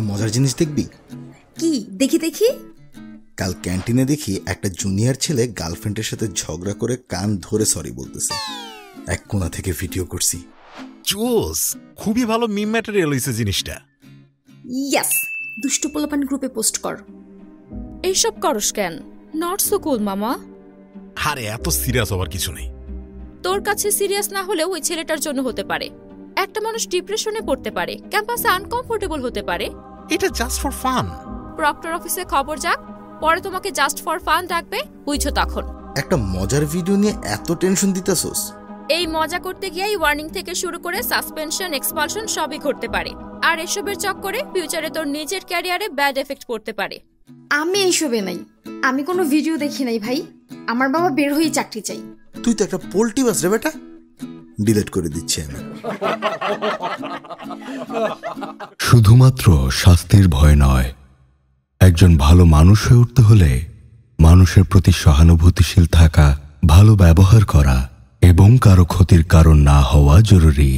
মজার জিনিস দেখবি? কি? দেখি দেখি। কাল ক্যান্টিনে দেখি একটা জুনিয়র ছেলে গার্লফ্রেন্ডের সাথে ঝগড়া করে কান ধরে সরি বলতেছে। এক কোণা থেকে ভিডিও করছি। জোস, খুবই ভালো মিম ম্যাটেরিয়াল হইছে জিনিসটা। ইয়েস, দুষ্টু পোলাপান গ্রুপে পোস্ট কর। এইসব করস কেন? নট সো কুল মামা। আরে এত সিরিয়াস হবার কিছু নেই। তোর কাছে সিরিয়াস না হলেও ওই ছেলেটার জন্য হতে পারে। একটা মানুষ ডিপ্রেশনে পড়তে পারে, ক্যাম্পাসে আনকমফোর্টেবল হতে পারে। এটা জাস্ট ফর ফান। প্রক্টর অফিসে খবর যাক, পরে তোমাকে জাস্ট ফর ফান ডাকবে, বুঝছো তখন। একটা মজার ভিডিও নিয়ে এত টেনশন দিতেছস? এই মজা করতে গিয়েই ওয়ার্নিং থেকে শুরু করে সাসপেনশন, এক্সপালশন সবই ঘটতে পারে। আর এসবের চক্করে ফিউচারে তোর নিজের ক্যারিয়ারে ব্যাড এফেক্ট পড়তে পারে। আমি এইসবে নাই, আমি কোনো ভিডিও দেখি নাই ভাই। আমার বাবা বের হয়ে চাকরি চাই। তুই তো একটা পোল্টি বাস রে বেটা। ডিলিট করে দিচ্ছি আমি। শুধুমাত্র শাস্তির ভয় নয়, একজন ভালো মানুষ হয়ে উঠতে হলে মানুষের প্রতি সহানুভূতিশীল থাকা, ভালো ব্যবহার করা এবং কারো ক্ষতির কারণ না হওয়া জরুরি।